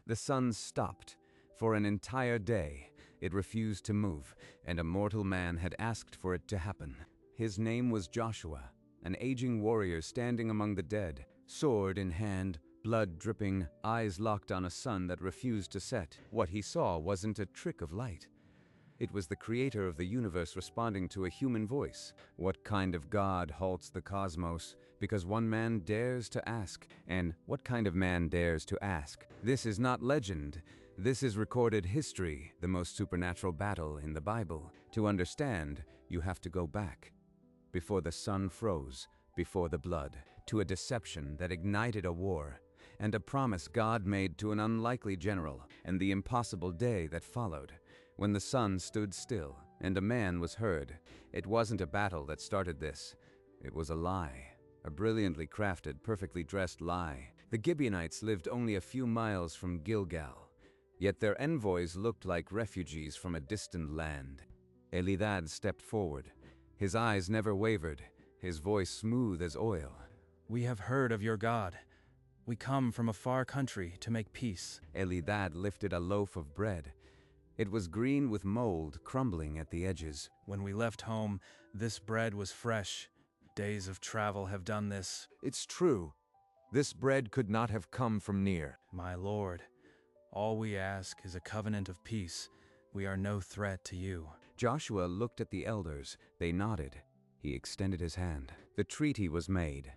The sun stopped. For an entire day, it refused to move, and a mortal man had asked for it to happen. His name was Joshua, an aging warrior standing among the dead, sword in hand, blood dripping, eyes locked on a sun that refused to set. What he saw wasn't a trick of light. It was the creator of the universe responding to a human voice. What kind of God halts the cosmos because one man dares to ask? And what kind of man dares to ask? This is not legend. This is recorded history, the most supernatural battle in the Bible. To understand, you have to go back. Before the sun froze, before the blood, to a deception that ignited a war, and a promise God made to an unlikely general, and the impossible day that followed, when the sun stood still and a man was heard. It wasn't a battle that started this. It was a lie, a brilliantly crafted, perfectly dressed lie. The Gibeonites lived only a few miles from Gilgal, yet their envoys looked like refugees from a distant land. Elidad stepped forward. His eyes never wavered, his voice smooth as oil. "We have heard of your God. We come from a far country to make peace." Elidad lifted a loaf of bread. It was green with mold, crumbling at the edges. "When we left home, this bread was fresh. Days of travel have done this." It's true. This bread could not have come from near. "My Lord, all we ask is a covenant of peace. We are no threat to you." Joshua looked at the elders. They nodded. He extended his hand. The treaty was made.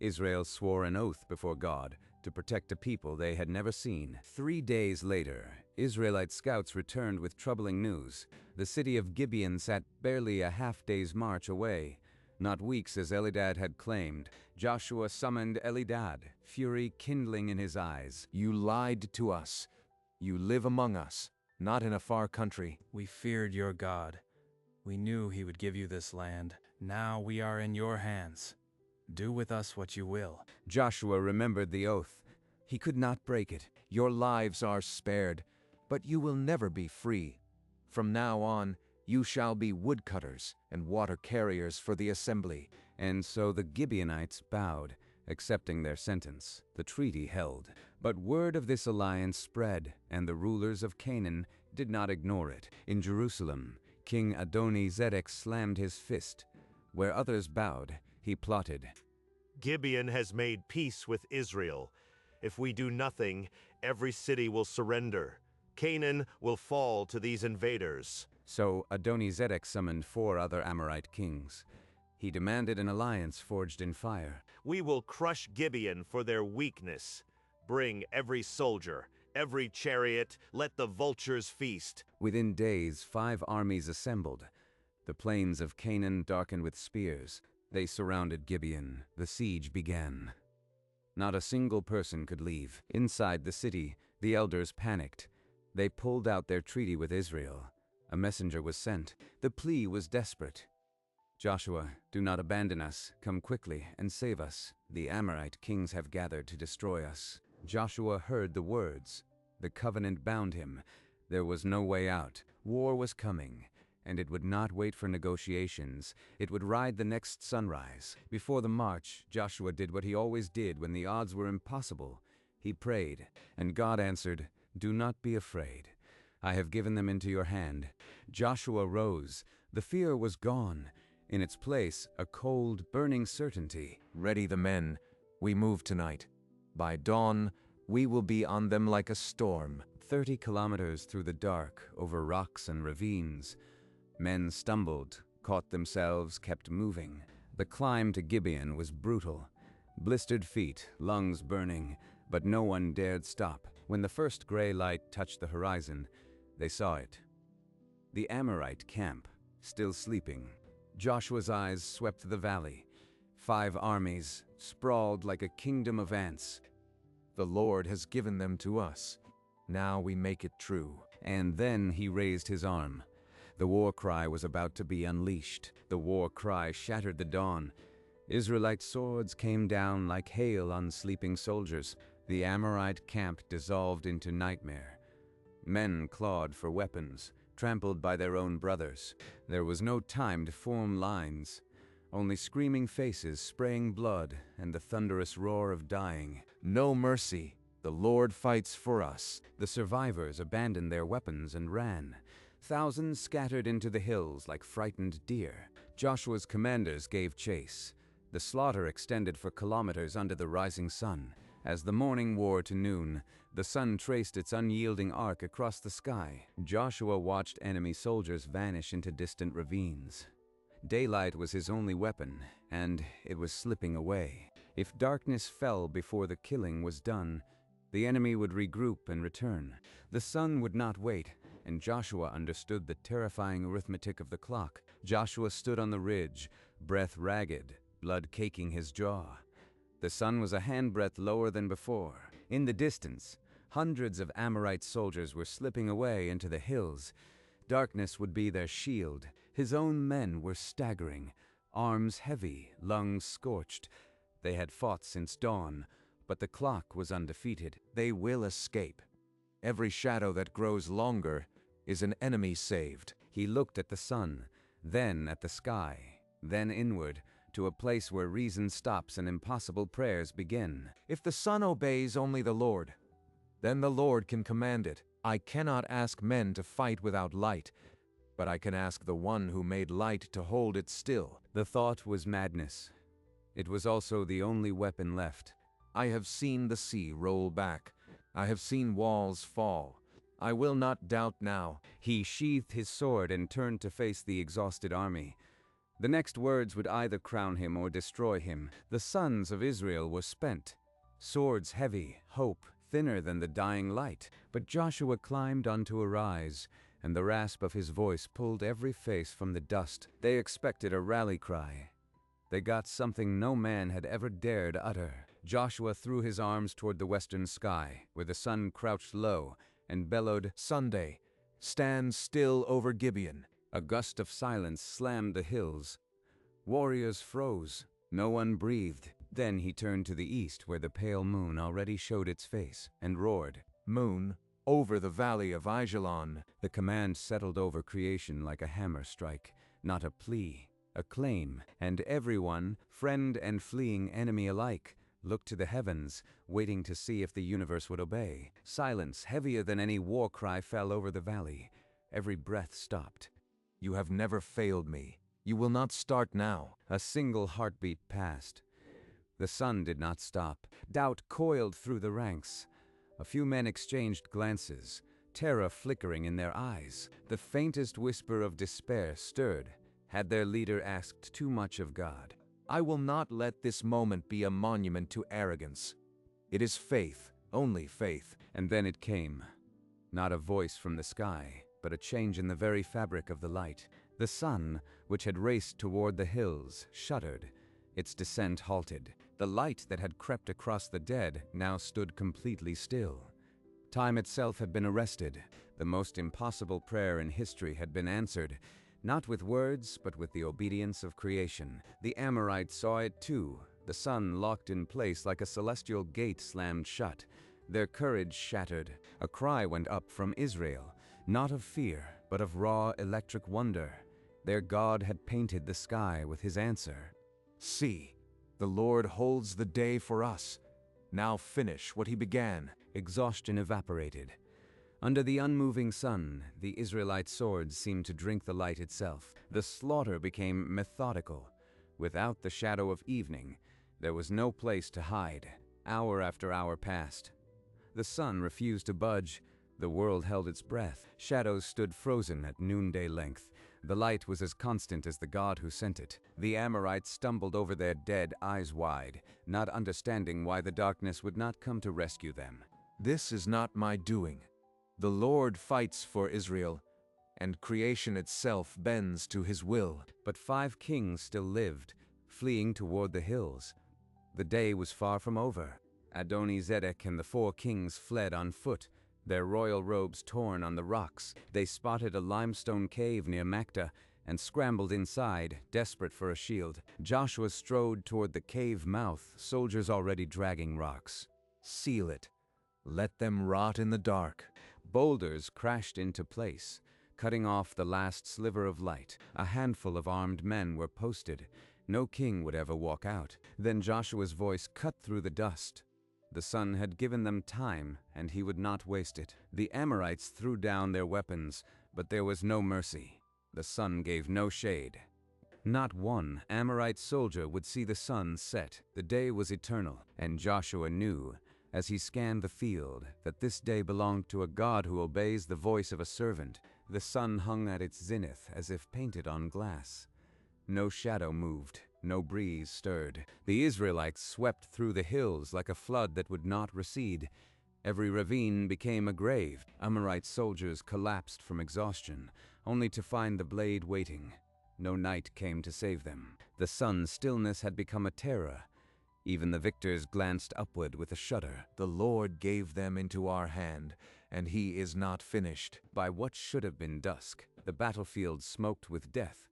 Israel swore an oath before God to protect a people they had never seen. 3 days later, Israelite scouts returned with troubling news. The city of Gibeon sat barely a half-day's march away. Not weeks as Elidad had claimed, Joshua summoned Elidad, fury kindling in his eyes. You lied to us. You live among us, not in a far country. "We feared your God. We knew he would give you this land. Now we are in your hands. Do with us what you will." Joshua remembered the oath. He could not break it. Your lives are spared, but you will never be free. From now on, you shall be woodcutters and water carriers for the assembly. And so the Gibeonites bowed, accepting their sentence. The treaty held. But word of this alliance spread, and the rulers of Canaan did not ignore it. In Jerusalem, King Adoni-Zedek slammed his fist. Where others bowed, he plotted. Gibeon has made peace with Israel. If we do nothing, every city will surrender. Canaan will fall to these invaders. So Adoni-Zedek summoned 4 other Amorite kings. He demanded an alliance forged in fire. We will crush Gibeon for their weakness. Bring every soldier, every chariot, let the vultures feast. Within days, 5 armies assembled. The plains of Canaan darkened with spears. They surrounded Gibeon. The siege began. Not a single person could leave. Inside the city, the elders panicked. They pulled out their treaty with Israel. A messenger was sent. The plea was desperate. "Joshua, do not abandon us. Come quickly and save us. The Amorite kings have gathered to destroy us." Joshua heard the words. The covenant bound him. There was no way out. War was coming, and it would not wait for negotiations. It would ride the next sunrise. Before the march, Joshua did what he always did when the odds were impossible. He prayed, and God answered, "Do not be afraid. I have given them into your hand." Joshua rose. The fear was gone. In its place, a cold, burning certainty. Ready the men. We move tonight. By dawn, we will be on them like a storm. 30 kilometers through the dark, over rocks and ravines. Men stumbled, caught themselves, kept moving. The climb to Gibeon was brutal. Blistered feet, lungs burning, but no one dared stop. When the first gray light touched the horizon, they saw it. The Amorite camp, still sleeping. Joshua's eyes swept the valley. 5 armies, sprawled like a kingdom of ants. The Lord has given them to us. Now we make it true. And then he raised his arm. The war cry was about to be unleashed. The war cry shattered the dawn. Israelite swords came down like hail on sleeping soldiers. The Amorite camp dissolved into nightmare. Men clawed for weapons, trampled by their own brothers. There was no time to form lines. Only screaming faces spraying blood and the thunderous roar of dying. No mercy. The Lord fights for us. The survivors abandoned their weapons and ran. Thousands scattered into the hills like frightened deer. Joshua's commanders gave chase. The slaughter extended for kilometers under the rising sun. As the morning wore to noon, the sun traced its unyielding arc across the sky. Joshua watched enemy soldiers vanish into distant ravines. Daylight was his only weapon, and it was slipping away. If darkness fell before the killing was done, the enemy would regroup and return. The sun would not wait, and Joshua understood the terrifying arithmetic of the clock. Joshua stood on the ridge, breath ragged, blood caking his jaw. The sun was a handbreadth lower than before. In the distance, hundreds of Amorite soldiers were slipping away into the hills. Darkness would be their shield. His own men were staggering, arms heavy, lungs scorched. They had fought since dawn, but the clock was undefeated. They will escape. Every shadow that grows longer is an enemy saved. He looked at the sun, then at the sky, then inward, to a place where reason stops and impossible prayers begin. If the sun obeys only the Lord, then the Lord can command it. I cannot ask men to fight without light, but I can ask the one who made light to hold it still. The thought was madness. It was also the only weapon left. I have seen the sea roll back. I have seen walls fall. I will not doubt now. He sheathed his sword and turned to face the exhausted army. The next words would either crown him or destroy him. The sons of Israel were spent. Swords heavy, hope thinner than the dying light. But Joshua climbed onto a rise, and the rasp of his voice pulled every face from the dust. They expected a rally cry. They got something no man had ever dared utter. Joshua threw his arms toward the western sky, where the sun crouched low, and bellowed, "Sunday, stand still over Gibeon." A gust of silence slammed the hills. Warriors froze. No one breathed. Then he turned to the east, where the pale moon already showed its face, and roared, "Moon, over the valley of Ajalon." The command settled over creation like a hammer strike, not a plea, a claim, and everyone, friend and fleeing enemy alike, looked to the heavens, waiting to see if the universe would obey. Silence, heavier than any war cry, fell over the valley. Every breath stopped. You have never failed me. You will not start now. A single heartbeat passed. The sun did not stop. Doubt coiled through the ranks. A few men exchanged glances, terror flickering in their eyes. The faintest whisper of despair stirred. Had their leader asked too much of God? I will not let this moment be a monument to arrogance. It is faith, only faith. And then it came. Not a voice from the sky, but a change in the very fabric of the light. The sun, which had raced toward the hills, shuddered. Its descent halted. The light that had crept across the dead now stood completely still. Time itself had been arrested. The most impossible prayer in history had been answered, not with words, but with the obedience of creation. The Amorites saw it too. The sun locked in place like a celestial gate slammed shut. Their courage shattered. A cry went up from Israel, not of fear, but of raw electric wonder. Their God had painted the sky with his answer. See, the Lord holds the day for us. Now finish what he began. Exhaustion evaporated. Under the unmoving sun, the Israelite swords seemed to drink the light itself. The slaughter became methodical. Without the shadow of evening, there was no place to hide. Hour after hour passed. The sun refused to budge. The world held its breath. Shadows stood frozen at noonday length. The light was as constant as the God who sent it. The Amorites stumbled over their dead, eyes wide, not understanding why the darkness would not come to rescue them. This is not my doing. The Lord fights for Israel, and creation itself bends to his will. But 5 kings still lived, fleeing toward the hills. The day was far from over. Adoni-Zedek and the 4 kings fled on foot, their royal robes torn on the rocks. They spotted a limestone cave near Makta and scrambled inside, desperate for a shield. Joshua strode toward the cave mouth, soldiers already dragging rocks. Seal it. Let them rot in the dark. Boulders crashed into place, cutting off the last sliver of light. A handful of armed men were posted. No king would ever walk out. Then Joshua's voice cut through the dust. The sun had given them time, and he would not waste it. The Amorites threw down their weapons, but there was no mercy. The sun gave no shade. Not one Amorite soldier would see the sun set. The day was eternal, and Joshua knew, as he scanned the field, that this day belonged to a God who obeys the voice of a servant. The sun hung at its zenith as if painted on glass. No shadow moved, no breeze stirred. The Israelites swept through the hills like a flood that would not recede. Every ravine became a grave. Amorite soldiers collapsed from exhaustion, only to find the blade waiting. No night came to save them. The sun's stillness had become a terror. Even the victors glanced upward with a shudder. The Lord gave them into our hand, and he is not finished. By what should have been dusk, the battlefield smoked with death.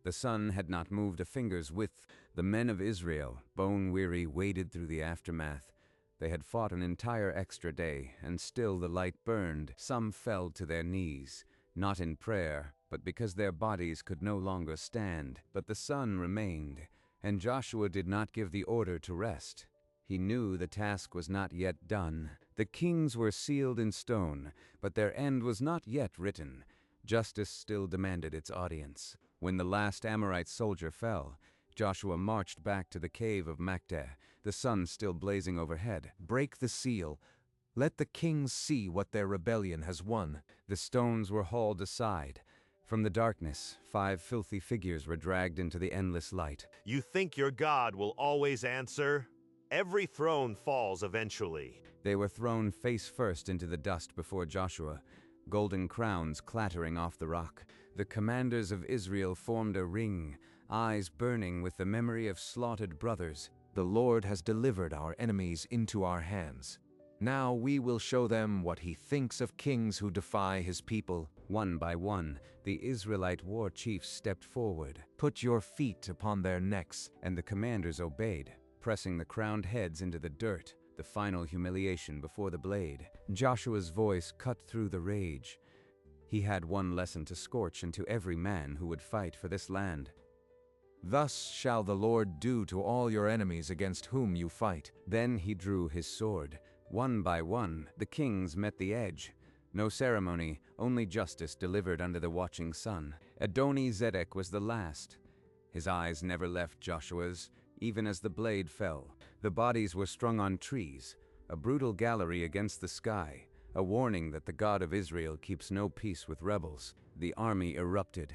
The sun had not moved a finger's width. The men of Israel, bone-weary, waded through the aftermath. They had fought an entire extra day, and still the light burned. Some fell to their knees, not in prayer, but because their bodies could no longer stand. But the sun remained, and Joshua did not give the order to rest. He knew the task was not yet done. The kings were sealed in stone, but their end was not yet written. Justice still demanded its audience. When the last Amorite soldier fell, Joshua marched back to the cave of Makdah, the sun still blazing overhead. Break the seal. Let the kings see what their rebellion has won. The stones were hauled aside. From the darkness, 5 filthy figures were dragged into the endless light. You think your God will always answer? Every throne falls eventually. They were thrown face first into the dust before Joshua, golden crowns clattering off the rock. The commanders of Israel formed a ring, eyes burning with the memory of slaughtered brothers. The Lord has delivered our enemies into our hands. Now we will show them what he thinks of kings who defy his people. One by one, the Israelite war chiefs stepped forward. Put your feet upon their necks. And the commanders obeyed, pressing the crowned heads into the dirt, the final humiliation before the blade. Joshua's voice cut through the rage. He had one lesson to scorch into every man who would fight for this land. Thus shall the Lord do to all your enemies against whom you fight. Then he drew his sword. One by one, the kings met the edge. No ceremony, only justice delivered under the watching sun. Adoni-Zedek was the last. His eyes never left Joshua's, even as the blade fell. The bodies were strung on trees, a brutal gallery against the sky, a warning that the God of Israel keeps no peace with rebels. The army erupted.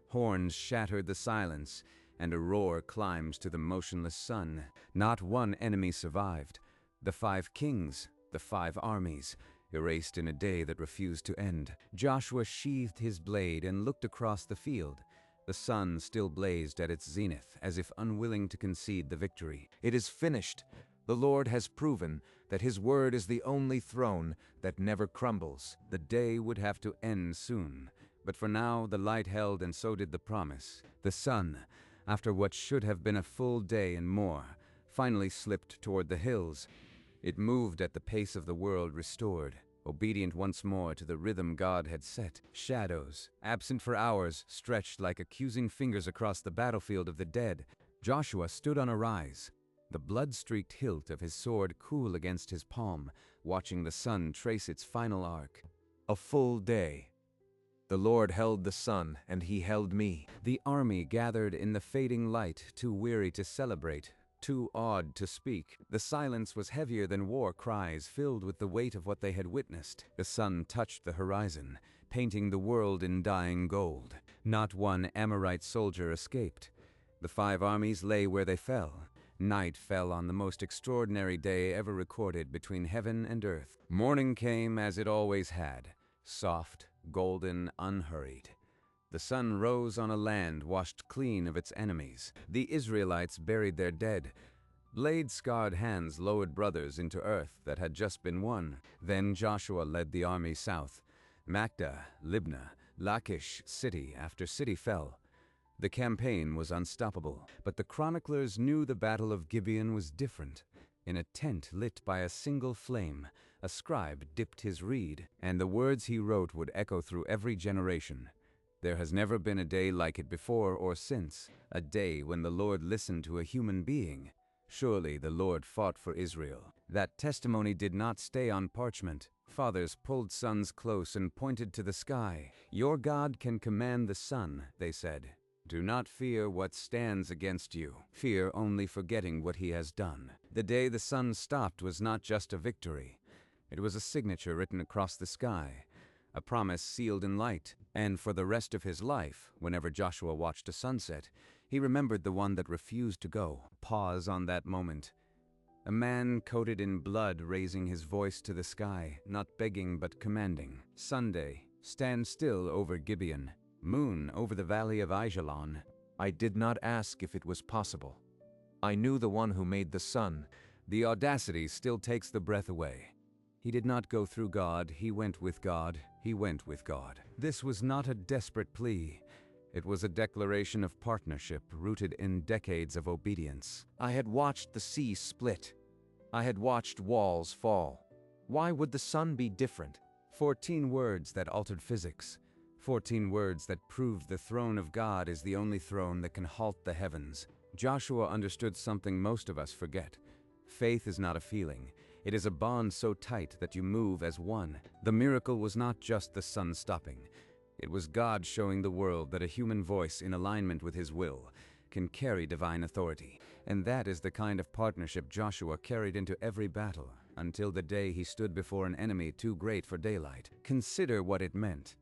Horns shattered the silence, and a roar climbs to the motionless sun. Not one enemy survived. The 5 kings, the 5 armies, erased in a day that refused to end. Joshua sheathed his blade and looked across the field. The sun still blazed at its zenith, as if unwilling to concede the victory. It is finished. The Lord has proven that his word is the only throne that never crumbles. The day would have to end soon, but for now the light held, and so did the promise. The sun, after what should have been a full day and more, finally slipped toward the hills. It moved at the pace of the world restored, obedient once more to the rhythm God had set. Shadows, absent for hours, stretched like accusing fingers across the battlefield of the dead. Joshua stood on a rise, the blood-streaked hilt of his sword cool against his palm, watching the sun trace its final arc. A full day. The Lord held the sun, and he held me. The army gathered in the fading light, too weary to celebrate, too awed to speak. The silence was heavier than war cries, filled with the weight of what they had witnessed. The sun touched the horizon, painting the world in dying gold. Not one Amorite soldier escaped. The 5 armies lay where they fell. Night fell on the most extraordinary day ever recorded between heaven and earth. Morning came as it always had, soft, golden, unhurried. The sun rose on a land washed clean of its enemies. The Israelites buried their dead. Blade-scarred hands lowered brothers into earth that had just been won. Then Joshua led the army south. Makdah, Libnah, Lachish, city after city fell. The campaign was unstoppable, but the chroniclers knew the Battle of Gibeon was different. In a tent lit by a single flame, a scribe dipped his reed, and the words he wrote would echo through every generation. There has never been a day like it before or since, a day when the Lord listened to a human being, Surely the Lord fought for Israel. That testimony did not stay on parchment. Fathers pulled sons close and pointed to the sky. Your God can command the sun, they said. Do not fear what stands against you. Fear only forgetting what he has done. The day the sun stopped was not just a victory. It was a signature written across the sky, a promise sealed in light. And for the rest of his life, whenever Joshua watched a sunset, he remembered the one that refused to go. Pause on that moment. A man coated in blood raising his voice to the sky, not begging but commanding. Sunday, stand still over Gibeon. Moon over the valley of Aijalon. I did not ask if it was possible. I knew the one who made the sun. The audacity still takes the breath away. He did not go through God, he went with God, he went with God. This was not a desperate plea. It was a declaration of partnership rooted in decades of obedience. I had watched the sea split. I had watched walls fall. Why would the sun be different? 14 words that altered physics. 14 words that proved the throne of God is the only throne that can halt the heavens. Joshua understood something most of us forget. Faith is not a feeling. It is a bond so tight that you move as one. The miracle was not just the sun stopping. It was God showing the world that a human voice in alignment with his will can carry divine authority. And that is the kind of partnership Joshua carried into every battle, until the day he stood before an enemy too great for daylight. Consider what it meant.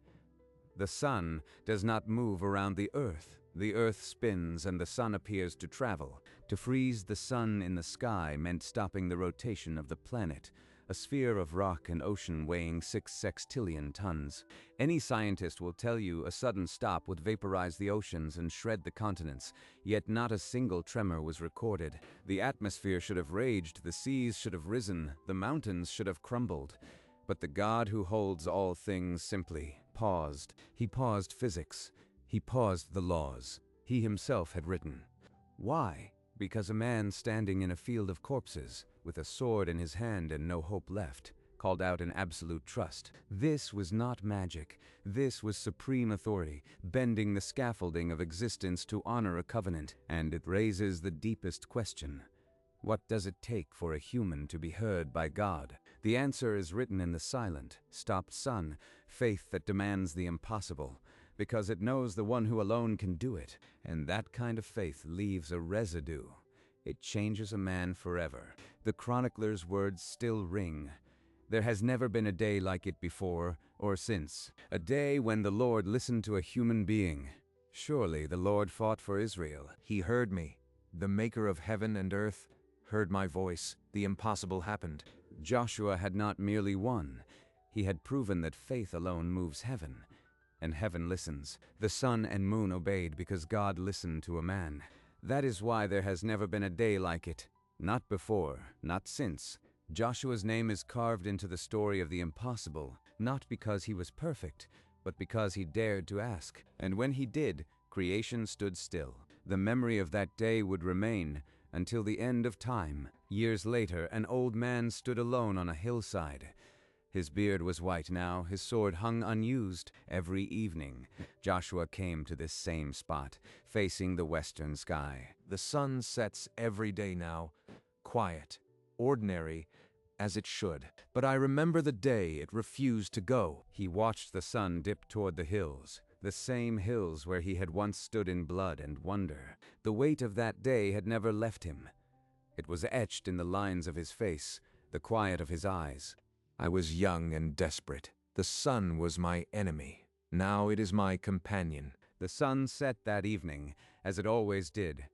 The sun does not move around the earth. The earth spins and the sun appears to travel. To freeze the sun in the sky meant stopping the rotation of the planet, a sphere of rock and ocean weighing 6 sextillion tons. Any scientist will tell you a sudden stop would vaporize the oceans and shred the continents, yet not a single tremor was recorded. The atmosphere should have raged, the seas should have risen, the mountains should have crumbled. But the God who holds all things simply paused. He paused physics. He paused the laws he himself had written. Why? Because a man standing in a field of corpses, with a sword in his hand and no hope left, called out in absolute trust. This was not magic. This was supreme authority, bending the scaffolding of existence to honor a covenant. And it raises the deepest question. What does it take for a human to be heard by God? The answer is written in the silent, stopped sun, faith that demands the impossible, because it knows the one who alone can do it. And that kind of faith leaves a residue. It changes a man forever. The chronicler's words still ring. There has never been a day like it before or since. A day when the Lord listened to a human being. Surely the Lord fought for Israel. He heard me. The maker of heaven and earth heard my voice. The impossible happened. Joshua had not merely won. He had proven that faith alone moves heaven. And heaven listens. The sun and moon obeyed because God listened to a man. That is why there has never been a day like it. Not before, not since. Joshua's name is carved into the story of the impossible, not because he was perfect, but because he dared to ask. And when he did, creation stood still. The memory of that day would remain until the end of time. Years later, an old man stood alone on a hillside. His beard was white now, his sword hung unused. Every evening, Joshua came to this same spot, facing the western sky. The sun sets every day now, quiet, ordinary, as it should. But I remember the day it refused to go. He watched the sun dip toward the hills, the same hills where he had once stood in blood and wonder. The weight of that day had never left him. It was etched in the lines of his face, the quiet of his eyes. I was young and desperate. The sun was my enemy. Now it is my companion. The sun set that evening, as it always did.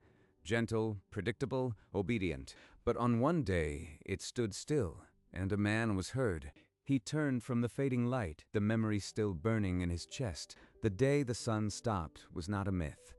Gentle, predictable, obedient. But on one day, it stood still, and a man was heard. He turned from the fading light, the memory still burning in his chest. The day the sun stopped was not a myth.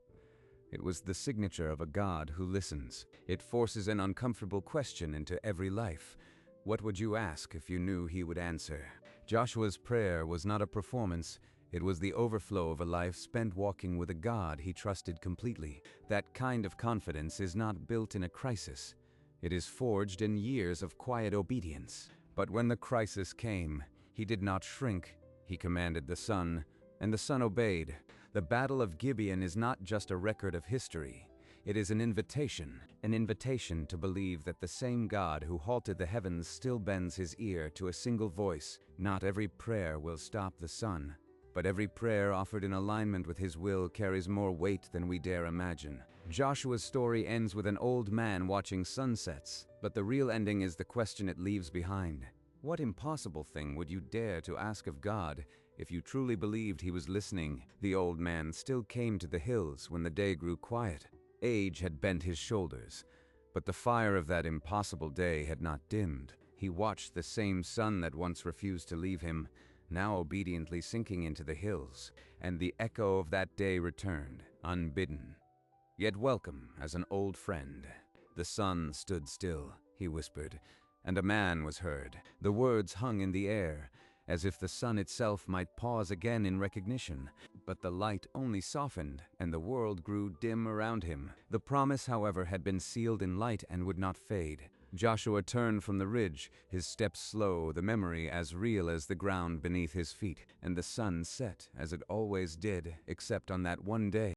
It was the signature of a God who listens. It forces an uncomfortable question into every life. What would you ask if you knew he would answer? Joshua's prayer was not a performance. It was the overflow of a life spent walking with a God he trusted completely. That kind of confidence is not built in a crisis. It is forged in years of quiet obedience. But when the crisis came, he did not shrink. He commanded the sun, and the sun obeyed. The Battle of Gibeon is not just a record of history. It is an invitation to believe that the same God who halted the heavens still bends his ear to a single voice. Not every prayer will stop the sun, but every prayer offered in alignment with his will carries more weight than we dare imagine. Joshua's story ends with an old man watching sunsets, but the real ending is the question it leaves behind. What impossible thing would you dare to ask of God if you truly believed he was listening? The old man still came to the hills when the day grew quiet. Age had bent his shoulders, but the fire of that impossible day had not dimmed. He watched the same sun that once refused to leave him, now obediently sinking into the hills, and the echo of that day returned, unbidden, yet welcome as an old friend. The sun stood still, he whispered, and a man was heard. The words hung in the air, as if the sun itself might pause again in recognition. But the light only softened, and the world grew dim around him. The promise, however, had been sealed in light and would not fade. Joshua turned from the ridge, his steps slow, the memory as real as the ground beneath his feet, and the sun set as it always did, except on that one day.